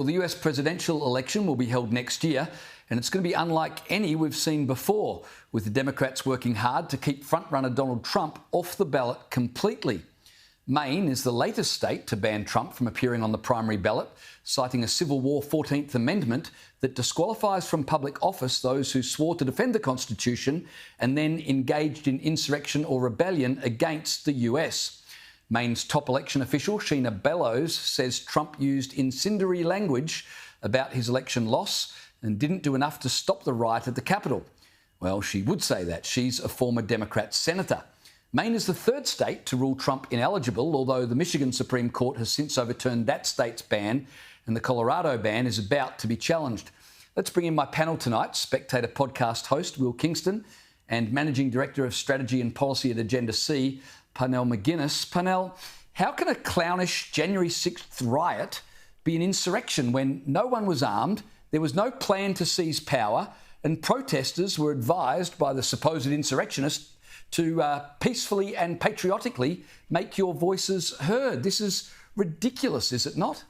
Well, the US presidential election will be held next year, and it's going to be unlike any we've seen before, with the Democrats working hard to keep frontrunner Donald Trump off the ballot completely. Maine is the latest state to ban Trump from appearing on the primary ballot, citing a Civil War 14th Amendment that disqualifies from public office those who swore to defend the Constitution and then engaged in insurrection or rebellion against the US. Maine's top election official, Sheena Bellows, says Trump used incendiary language about his election loss and didn't do enough to stop the riot at the Capitol. Well, she would say that. She's a former Democrat senator. Maine is the third state to rule Trump ineligible, although the Michigan Supreme Court has since overturned that state's ban, and the Colorado ban is about to be challenged. Let's bring in my panel tonight, Spectator podcast host Will Kingston and Managing Director of Strategy and Policy at Agenda C, Parnell McGuinness. Parnell, how can a clownish January 6th riot be an insurrection when no one was armed, there was no plan to seize power, and protesters were advised by the supposed insurrectionists to peacefully and patriotically make your voices heard? This is ridiculous, is it not?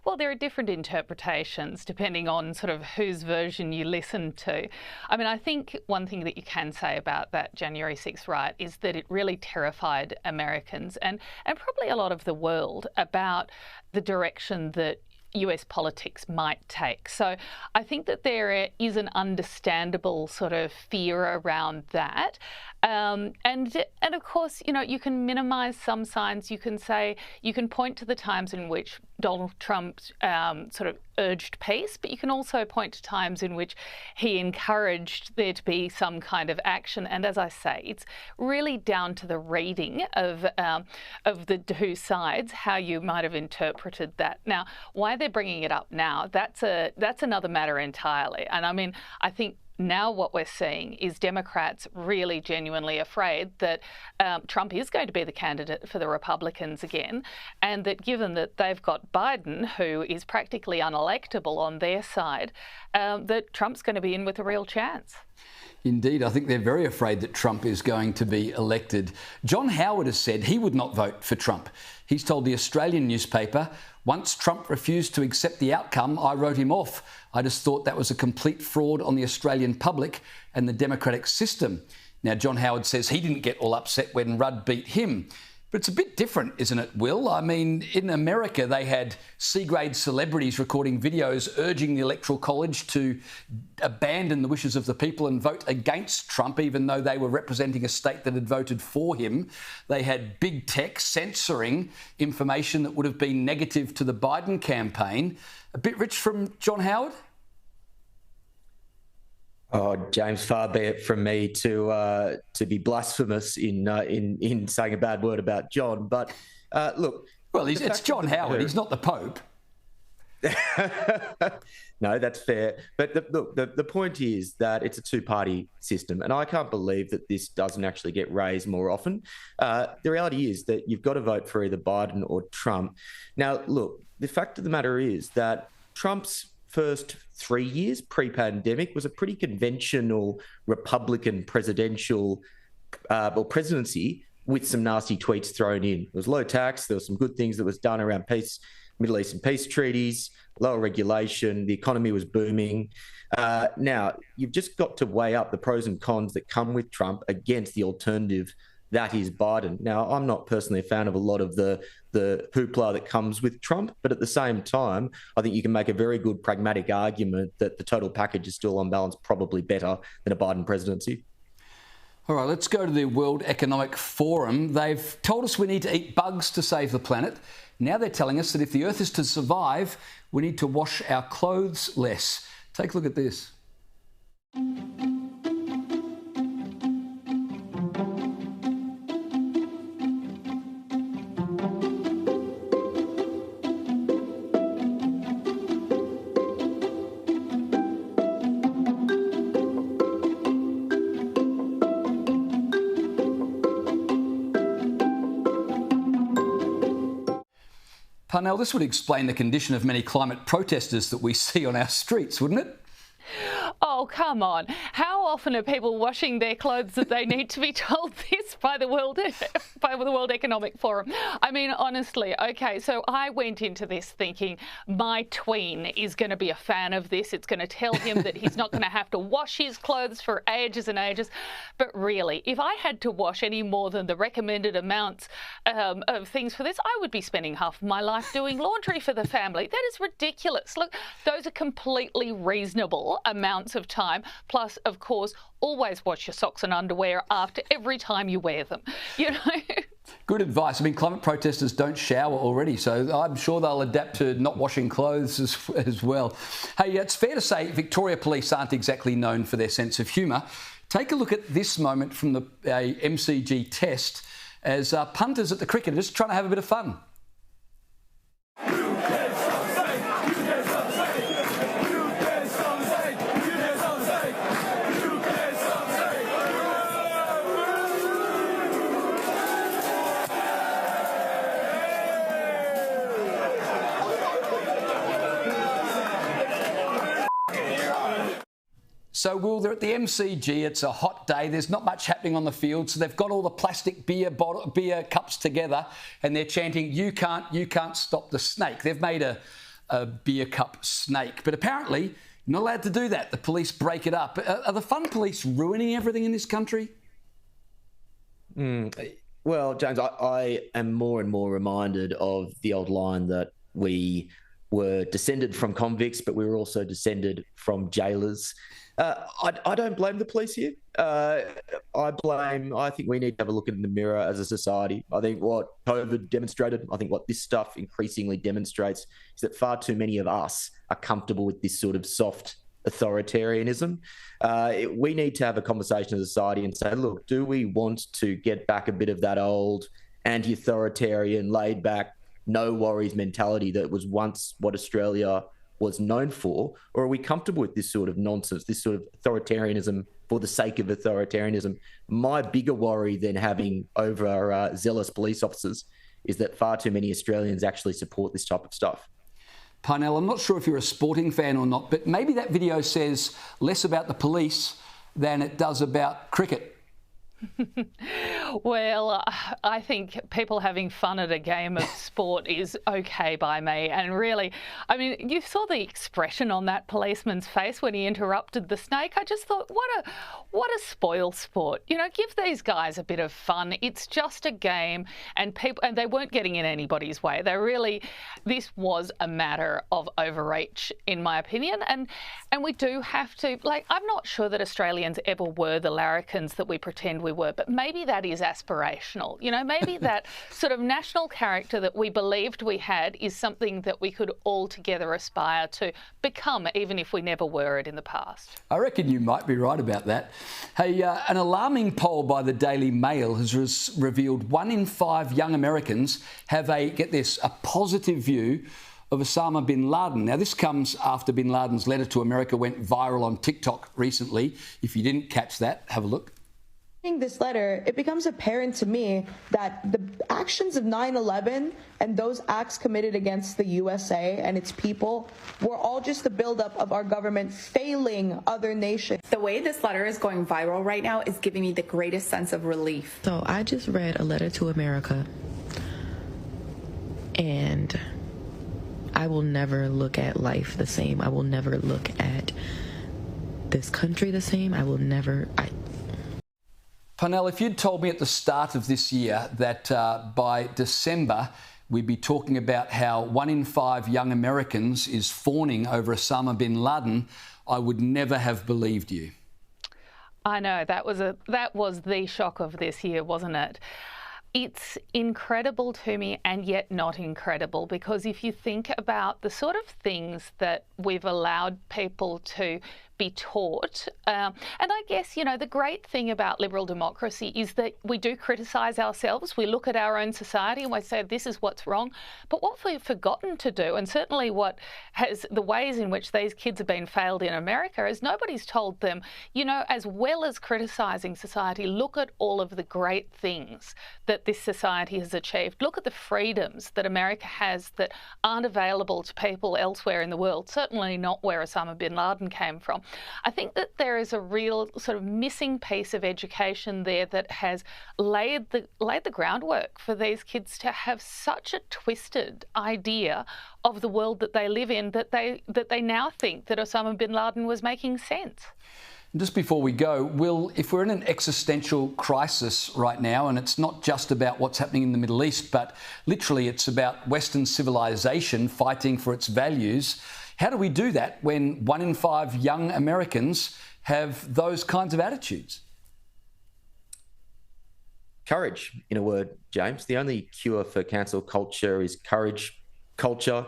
Well, there are different interpretations depending on sort of whose version you listen to. I mean, I think one thing that you can say about that January 6th riot is that it really terrified Americans and probably a lot of the world about the direction that US politics might take. So I think that there is an understandable sort of fear around that. And of course, you know, you can minimise some signs. You can say, you can point to the times in which Donald Trump sort of urged peace, but you can also point to times in which he encouraged there to be some kind of action. And as I say, it's really down to the reading of the two sides, how you might have interpreted that. Now, why they're bringing it up now, that's another matter entirely. And I mean, I think now what we're seeing is Democrats really genuinely afraid that Trump is going to be the candidate for the Republicans again, and that given that they've got Biden, who is practically unelectable on their side, that Trump's going to be in with a real chance. Indeed, I think they're very afraid that Trump is going to be elected. John Howard has said he would not vote for Trump. He's told the Australian newspaper, once Trump refused to accept the outcome, I wrote him off. I just thought that was a complete fraud on the Australian public and the democratic system. Now, John Howard says he didn't get all upset when Rudd beat him. But it's a bit different, isn't it, Will? I mean, in America, they had C-grade celebrities recording videos urging the Electoral College to abandon the wishes of the people and vote against Trump, even though they were representing a state that had voted for him. They had big tech censoring information that would have been negative to the Biden campaign. A bit rich from John Howard? Oh, James, far be it from me to be blasphemous in saying a bad word about John. But look, well, it's John Howard. He's not the Pope. No, that's fair. But the point is that it's a two-party system, and I can't believe that this doesn't actually get raised more often. The reality is that you've got to vote for either Biden or Trump. Now, look, the fact of the matter is that Trump's first 3 years pre-pandemic was a pretty conventional Republican presidential or presidency with some nasty tweets thrown in. It was low tax. There were some good things that was done around peace, Middle Eastern peace treaties, lower regulation. The economy was booming. Now, you've just got to weigh up the pros and cons that come with Trump against the alternative that is Biden. Now, I'm not personally a fan of a lot of the hoopla that comes with Trump, but at the same time, I think you can make a very good pragmatic argument that the total package is still on balance probably better than a Biden presidency. All right, let's go to the World Economic Forum. They've told us we need to eat bugs to save the planet. Now they're telling us that if the Earth is to survive, we need to wash our clothes less. Take a look at this. Parnell, this would explain the condition of many climate protesters that we see on our streets, wouldn't it? Oh, come on. How often are people washing their clothes that they need to be told this by the World Economic Forum? I mean, honestly, okay, so I went into this thinking my tween is going to be a fan of this. It's going to tell him that he's not going to have to wash his clothes for ages and ages. But really, if I had to wash any more than the recommended amounts of things for this, I would be spending half of my life doing laundry for the family. That is ridiculous. Look, those are completely reasonable amounts of time. Plus, of course, always wash your socks and underwear after every time you wear them. You know. Good advice. I mean, climate protesters don't shower already, so I'm sure they'll adapt to not washing clothes as well. Hey, it's fair to say Victoria Police aren't exactly known for their sense of humour. Take a look at this moment from the MCG test as punters at the cricket are just trying to have a bit of fun. So, Will, they're at the MCG. It's a hot day. There's not much happening on the field. So they've got all the plastic beer cups together and they're chanting, you can't stop the snake. They've made a beer cup snake. But apparently, you're not allowed to do that. The police break it up. Are the fun police ruining everything in this country? Well, James, I am more and more reminded of the old line that we were descended from convicts, but we were also descended from jailers. I don't blame the police here. I think we need to have a look in the mirror as a society. I think what COVID demonstrated, I think what this stuff increasingly demonstrates is that far too many of us are comfortable with this sort of soft authoritarianism. We need to have a conversation as a society and say, look, do we want to get back a bit of that old anti-authoritarian, laid-back, no worries mentality that was once what Australia was known for, or are we comfortable with this sort of nonsense, this sort of authoritarianism for the sake of authoritarianism? My bigger worry than having over zealous police officers is that far too many Australians actually support this type of stuff. Parnell, I'm not sure if you're a sporting fan or not, but maybe that video says less about the police than it does about cricket. Well, I think people having fun at a game of sport is okay by me. And really, I mean, you saw the expression on that policeman's face when he interrupted the snake. I just thought, what a spoil sport. You know, give these guys a bit of fun. It's just a game, and they weren't getting in anybody's way. This was a matter of overreach, in my opinion. And we do have to, I'm not sure that Australians ever were the larrikins that we pretend we were, but maybe that is aspirational. You know, maybe that sort of national character that we believed we had is something that we could all together aspire to become, even if we never were it in the past. I reckon you might be right about that. Hey, an alarming poll by the Daily Mail has revealed 1 in 5 young Americans have get this, a positive view of Osama bin Laden. Now, this comes after bin Laden's letter to America went viral on TikTok recently. If you didn't catch that, have a look. Reading this letter, it becomes apparent to me that the actions of 9/11 and those acts committed against the USA and its people were all just the buildup of our government failing other nations. The way this letter is going viral right now is giving me the greatest sense of relief. So I just read a letter to America, and I will never look at life the same. I will never look at this country the same. Parnell, if you'd told me at the start of this year that by December we'd be talking about how 1 in 5 young Americans is fawning over Osama bin Laden, I would never have believed you. I know, that was the shock of this year, wasn't it? It's incredible to me, and yet not incredible, because if you think about the sort of things that we've allowed people to be taught, and I guess, you know, the great thing about liberal democracy is that we do criticise ourselves. We look at our own society and we say, this is what's wrong. But what we've forgotten to do, and certainly the ways in which these kids have been failed in America, is nobody's told them, you know, as well as criticising society, look at all of the great things that this society has achieved. Look at the freedoms that America has that aren't available to people elsewhere in the world, certainly not where Osama bin Laden came from. I think that there is a real sort of missing piece of education there that has laid the groundwork for these kids to have such a twisted idea of the world that they live in that they now think that Osama bin Laden was making sense. Just before we go, Will, if we're in an existential crisis right now, and it's not just about what's happening in the Middle East, but literally it's about Western civilization fighting for its values, how do we do that when 1 in 5 young Americans have those kinds of attitudes? Courage, in a word, James. The only cure for cancel culture is courage culture.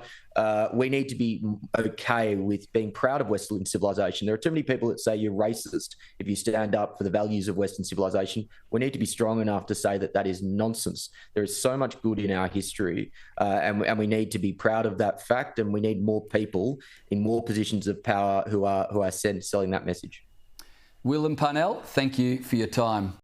We need to be okay with being proud of Western civilization. There are too many people that say you're racist if you stand up for the values of Western civilization. We need to be strong enough to say that that is nonsense. There is so much good in our history, and we need to be proud of that fact, and we need more people in more positions of power who are selling that message. Will and Parnell, thank you for your time.